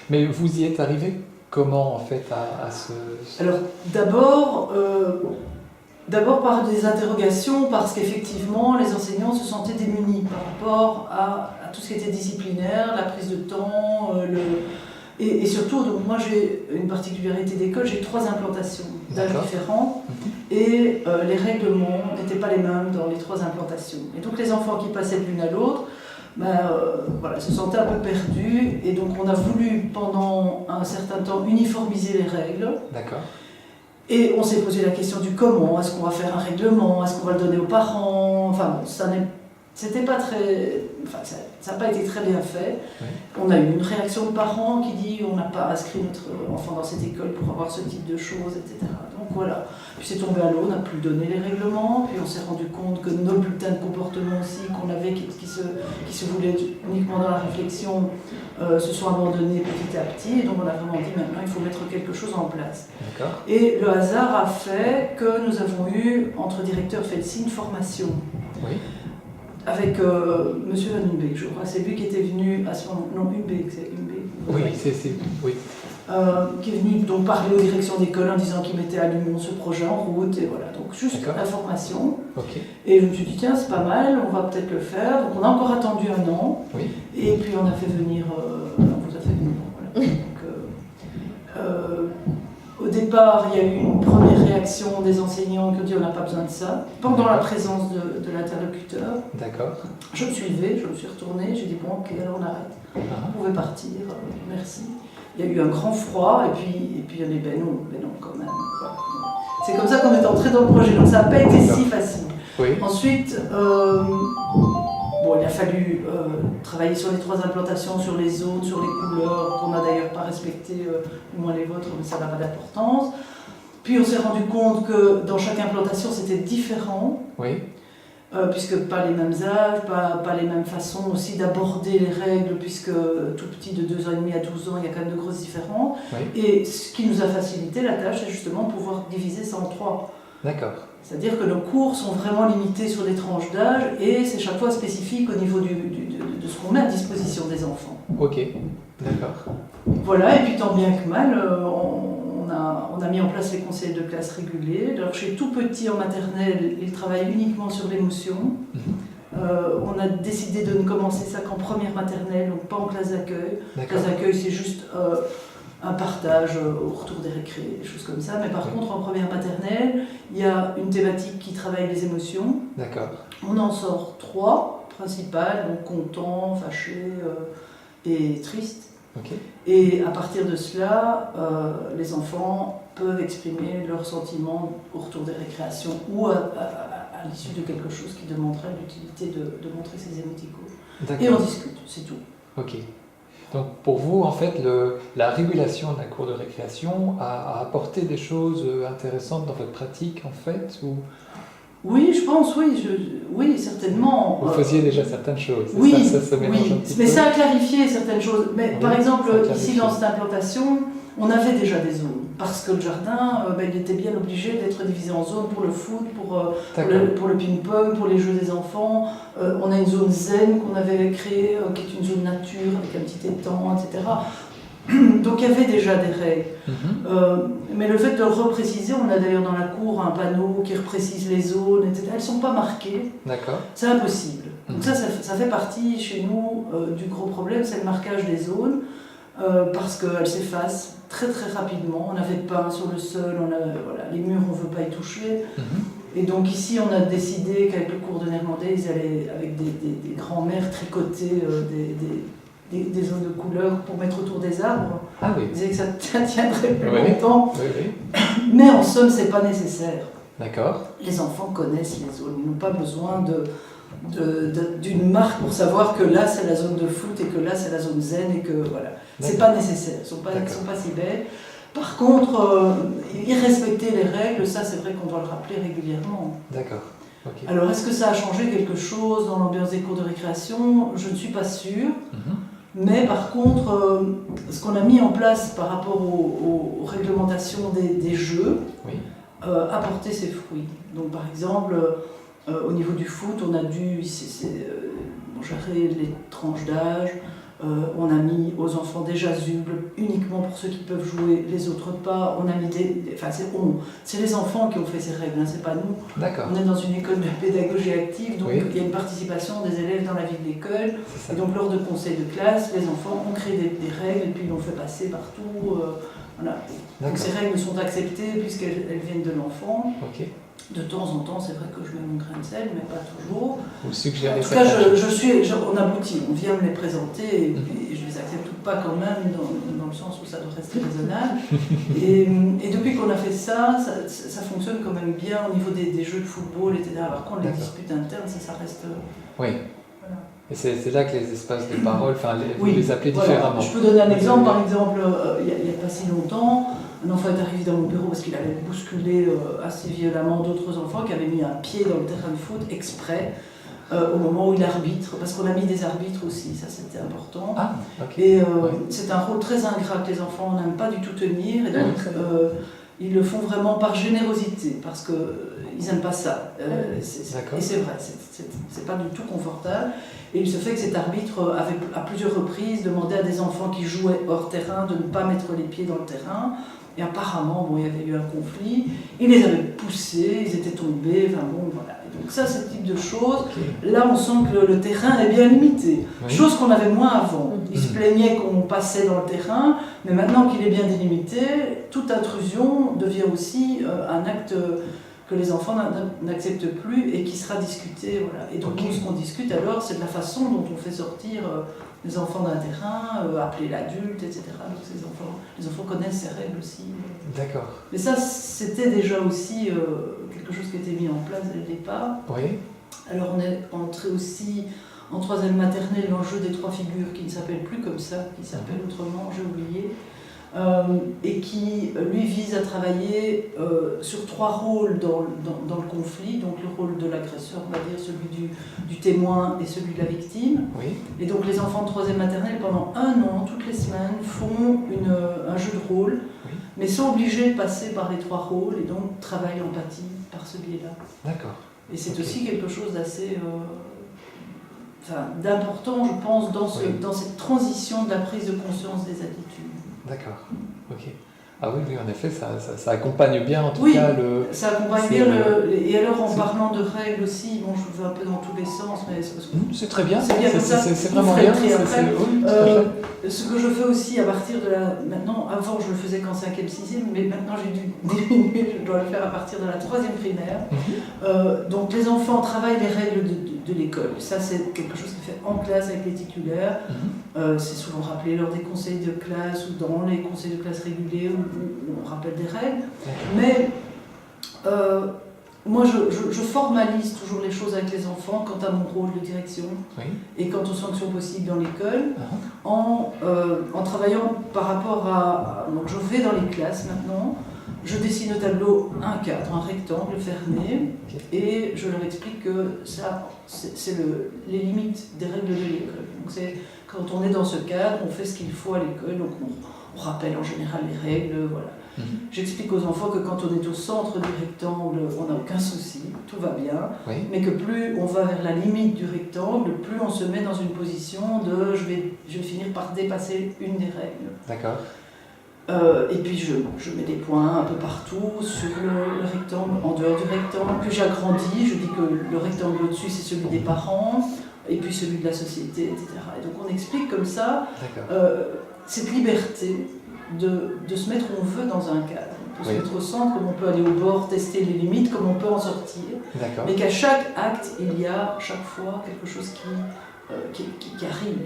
Mais vous y êtes arrivé comment en fait à ce... Alors d'abord par des interrogations, parce qu'effectivement les enseignants se sentaient démunis par rapport à tout ce qui était disciplinaire, la prise de temps, et surtout, donc moi j'ai une particularité d'école, j'ai 3 implantations d'âge différents, et les règlements n'étaient pas les mêmes dans les 3 implantations. Et donc les enfants qui passaient de l'une à l'autre, se sentaient un peu perdus, et donc on a voulu pendant un certain temps uniformiser les règles. D'accord. Et on s'est posé la question du comment, est-ce qu'on va faire un règlement, est-ce qu'on va le donner aux parents, enfin c'était pas très, ça n'a pas été très bien fait. Oui. On a eu une réaction de parents qui dit on n'a pas inscrit notre enfant dans cette école pour avoir ce type de choses, etc. Donc voilà. Puis c'est tombé à l'eau, on n'a plus donné les règlements, puis on s'est rendu compte que nos bulletins de comportement aussi qu'on avait, qui se voulaient uniquement dans la réflexion, se sont abandonnés petit à petit. Et donc on a vraiment dit maintenant il faut mettre quelque chose en place. D'accord. Et le hasard a fait que nous avons eu, entre directeurs FELSI, une formation. Oui. Avec M. Van Humbeek, je crois. C'est lui qui était venu à ce moment. Non, Humbeek, c'est Humbeek. Oui, oui. Qui est venu donc parler aux directions d'école en disant qu'il mettait à Lumon ce projet en route. Et voilà, donc juste la formation. Okay. Et je me suis dit, tiens, c'est pas mal, on va peut-être le faire. Donc on a encore attendu un an. Oui. Et puis on a fait venir. On vous a fait venir. Voilà. Donc, au départ, il y a eu une première réaction des enseignants qui ont dit on n'a pas besoin de ça, pendant la présence de l'interlocuteur. D'accord. Je me suis levée, je me suis retournée, j'ai dit bon ok, alors on arrête, vous pouvez partir, merci. Il y a eu un grand froid et puis il y en a ben non quand même. Voilà. C'est comme ça qu'on est entré dans le projet, donc ça n'a pas été si facile. Oui. Ensuite, il a fallu travailler sur les 3 implantations, sur les zones, sur les couleurs, qu'on n'a d'ailleurs pas respectées, du moins les vôtres, mais ça n'a pas d'importance. Puis on s'est rendu compte que dans chaque implantation, c'était différent, oui. Puisque pas les mêmes âges, pas les mêmes façons aussi d'aborder les règles, puisque tout petit de 2 ans et demi à 12 ans, il y a quand même de grosses différences. Oui. Et ce qui nous a facilité la tâche, c'est justement de pouvoir diviser ça en 3. D'accord. C'est-à-dire que nos cours sont vraiment limités sur des tranches d'âge et c'est chaque fois spécifique au niveau de ce qu'on met à disposition des enfants. Ok, d'accord. Voilà, et puis tant bien que mal, on a mis en place les conseils de classe réguliers. Alors chez tout petit en maternelle, ils travaillent uniquement sur l'émotion. On a décidé de ne commencer ça qu'en première maternelle, donc pas en classe d'accueil. Classe d'accueil, c'est juste un partage au retour des récrés, des choses comme ça. Mais par contre, en première maternelle, il y a une thématique qui travaille les émotions. D'accord. On en sort 3 principales, donc content, fâché et triste. Okay. Et à partir de cela, les enfants peuvent exprimer leurs sentiments au retour des récréations ou à l'issue de quelque chose qui demanderait l'utilité de montrer ses émoticônes. Et on discute, c'est tout. Ok. Donc pour vous, en fait, la régulation de la cour de récréation a apporté des choses intéressantes dans votre pratique, en fait, ou... Oui, je pense, oui, certainement. Vous faisiez déjà certaines choses. Oui, ça mélange un petit peu. Mais ça a clarifié certaines choses. Mais par exemple, ici dans cette implantation, on avait déjà des zones. Parce que le jardin, il était bien obligé d'être divisé en zones pour le foot, pour le ping-pong, pour les jeux des enfants. On a une zone zen qu'on avait créée, qui est une zone nature avec un petit étang, etc. Donc il y avait déjà des règles. Mais le fait de le repréciser, on a d'ailleurs dans la cour un panneau qui reprécise les zones, etc. Elles ne sont pas marquées. D'accord. C'est impossible. Donc ça fait partie chez nous du gros problème, c'est le marquage des zones, parce qu'elles s'effacent très très rapidement. On avait peint sur le sol, les murs on ne veut pas y toucher. Et donc ici on a décidé qu'avec le cours de néerlandais, ils allaient avec des grands-mères tricoter des zones de couleurs pour mettre autour des arbres. Ah oui. Ils disaient que ça tiendrait plus longtemps. Oui. Mais en somme, c'est pas nécessaire. D'accord. Les enfants connaissent les zones. Ils n'ont pas besoin d'une marque pour savoir que là, c'est la zone de foot et que là, c'est la zone zen et que voilà. C'est pas nécessaire. Ils sont pas si belles. Par contre, respecter les règles, ça, c'est vrai qu'on doit le rappeler régulièrement. D'accord. Okay. Alors, est-ce que ça a changé quelque chose dans l'ambiance des cours de récréation? Je ne suis pas sûre. Mais par contre, ce qu'on a mis en place par rapport aux réglementations des jeux a porté ses fruits. Donc par exemple, au niveau du foot, on a dû gérer les tranches d'âge, On a mis aux enfants des jasubles uniquement pour ceux qui peuvent jouer, les autres pas. On a mis c'est les enfants qui ont fait ces règles, hein, c'est pas nous. D'accord. On est dans une école de pédagogie active, donc il y a une participation des élèves dans la vie de l'école. Et donc lors de conseils de classe, les enfants ont créé des règles et puis l'ont fait passer partout. Voilà. Donc ces règles sont acceptées puisqu'elles viennent de l'enfant. Okay. De temps en temps, c'est vrai que je mets mon grain de sel, mais pas toujours. Vous suggérez en tout cas, on aboutit, on vient me les présenter et puis je les accepte pas quand même dans le sens où ça doit rester raisonnable. et depuis qu'on a fait ça fonctionne quand même bien au niveau des jeux de football, etc. Par contre, les disputes internes, ça reste... Oui. Voilà. Et c'est là que les espaces de parole, vous les appelez voilà. différemment. Je peux donner un exemple, par exemple, il n'y a pas si longtemps, un enfant est arrivé dans mon bureau parce qu'il avait bousculé assez violemment d'autres enfants qui avaient mis un pied dans le terrain de foot exprès au moment où il arbitre, parce qu'on a mis des arbitres aussi, ça c'était important. Ah, okay. Et c'est un rôle très ingrat que les enfants n'aiment pas du tout tenir, et donc ils le font vraiment par générosité, parce qu'ils n'aiment pas ça. Et c'est vrai, c'est pas du tout confortable. Et il se fait que cet arbitre avait à plusieurs reprises demandé à des enfants qui jouaient hors terrain de ne pas mettre les pieds dans le terrain. Et apparemment, il y avait eu un conflit, il les avait poussés, ils étaient tombés, voilà. Et donc ça, ce type de choses, là on sent que le terrain est bien limité. Chose qu'on avait moins avant. Ils se plaignaient qu'on passait dans le terrain, mais maintenant qu'il est bien délimité, toute intrusion devient aussi un acte que les enfants n'acceptent plus et qui sera discuté. Voilà. Et donc nous, ce qu'on discute alors, c'est de la façon dont on fait sortir les enfants d'un terrain, appeler l'adulte, etc. Donc les enfants connaissent ces règles aussi. D'accord. Mais ça, c'était déjà aussi quelque chose qui était mis en place dès le départ. Oui. Alors on est entré aussi en 3e maternelle dans le jeu des 3 figures, qui ne s'appelle plus comme ça, qui s'appelle autrement, j'ai oublié. Et qui, lui, vise à travailler sur 3 rôles dans le conflit, donc le rôle de l'agresseur, on va dire, celui du témoin et celui de la victime. Oui. Et donc les enfants de 3e maternelle, pendant 1 an, toutes les semaines, font un jeu de rôle, mais sont obligés de passer par les 3 rôles, et donc travaillent l'empathie par ce biais-là. D'accord. Et c'est aussi quelque chose d'assez... d'important, je pense, dans cette transition de la prise de conscience des attitudes. D'accord, ok. Ah oui, en effet, ça accompagne bien en tout cas le... ça accompagne bien et alors en parlant de règles aussi, bon je vais un peu dans tous les sens, mais c'est très bien, c'est vraiment bien. Ce que je fais aussi à partir de maintenant, avant je le faisais qu'en 5e, 6e, mais maintenant j'ai dû diminuer, je dois le faire à partir de la 3e primaire. Donc les enfants travaillent les règles de l'école. Ça c'est quelque chose qui est fait en classe avec les titulaires. C'est souvent rappelé lors des conseils de classe ou dans les conseils de classe réguliers où on rappelle des règles. Mais moi je formalise toujours les choses avec les enfants quant à mon rôle de direction et quant aux sanctions possibles dans l'école en travaillant par rapport à... Donc je vais dans les classes maintenant. Je dessine au tableau un cadre, un rectangle fermé, et je leur explique que ça, c'est les limites des règles de l'école. Donc c'est quand on est dans ce cadre, on fait ce qu'il faut à l'école, donc on rappelle en général les règles, voilà. J'explique aux enfants que quand on est au centre du rectangle, on n'a aucun souci, tout va bien, mais que plus on va vers la limite du rectangle, plus on se met dans une position de je vais finir par dépasser une des règles. D'accord. Et puis je mets des points un peu partout sur le rectangle, en dehors du rectangle. Puis j'agrandis, je dis que le rectangle au-dessus c'est celui des parents, et puis celui de la société, etc. Et donc on explique comme ça cette liberté de se mettre où on veut dans un cadre. On peut se mettre au centre, comme on peut aller au bord, tester les limites, comme on peut en sortir. Mais qu'à chaque acte, il y a chaque fois quelque chose qui arrive.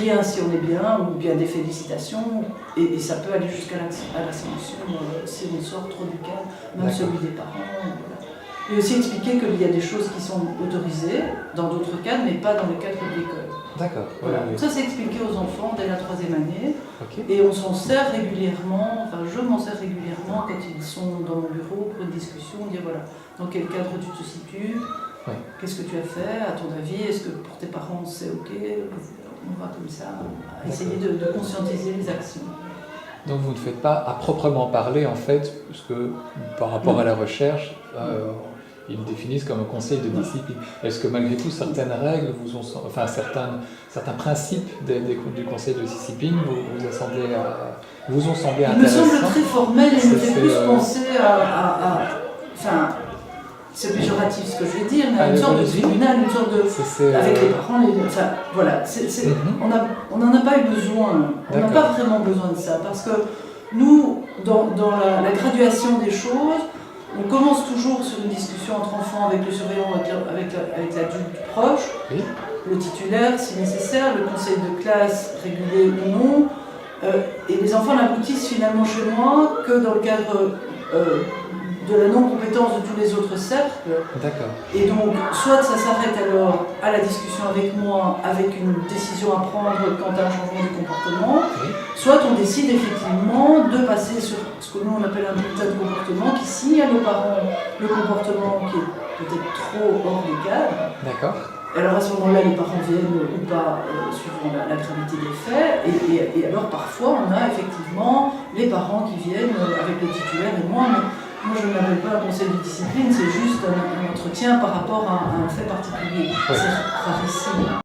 Rien si on est bien, ou bien des félicitations, et ça peut aller jusqu'à la sanction si on sort trop du cadre, même celui des parents. Voilà. Et aussi expliquer qu'il y a des choses qui sont autorisées dans d'autres cadres, mais pas dans le cadre de l'école. D'accord. Voilà. Ça c'est expliqué aux enfants dès la 3e année, et on s'en sert régulièrement, enfin je m'en sers régulièrement quand ils sont dans mon bureau pour une discussion, dire voilà, dans quel cadre tu te situes. Qu'est-ce que tu as fait, à ton avis? Est-ce que pour tes parents c'est ok? On va comme ça, essayer de conscientiser les actions. Donc vous ne faites pas à proprement parler en fait, parce que par rapport à la recherche, ils le définissent comme un conseil de discipline. Est-ce que malgré tout, certaines règles, certains principes du conseil de discipline vous ont semblé intéressants? Il me semble très formel et me fait plus penser enfin, c'est péjoratif ce que je vais dire, mais une sorte de tribunal, une sorte de... avec les parents, enfin, voilà. On n'en a pas eu besoin, on n'a pas vraiment besoin de ça, parce que nous, dans la graduation des choses, on commence toujours sur une discussion entre enfants avec le surveillant, avec l'adulte proche, le titulaire si nécessaire, le conseil de classe régulé ou non, et les enfants n'aboutissent finalement chez moi que dans le cadre de la non-compétence de tous les autres cercles. D'accord. Et donc, soit ça s'arrête alors à la discussion avec moi, avec une décision à prendre quant à un changement de comportement, soit on décide effectivement de passer sur ce que nous on appelle un bulletin de comportement qui signale aux parents le comportement qui est peut-être trop hors des cadres. D'accord. Alors à ce moment-là, les parents viennent ou pas, suivant la gravité des faits, et alors parfois on a effectivement les parents qui viennent avec le titulaire et moi, mais moi je ne l'appelle pas un conseil de discipline, c'est juste un entretien par rapport à un fait particulier. C'est rarissime.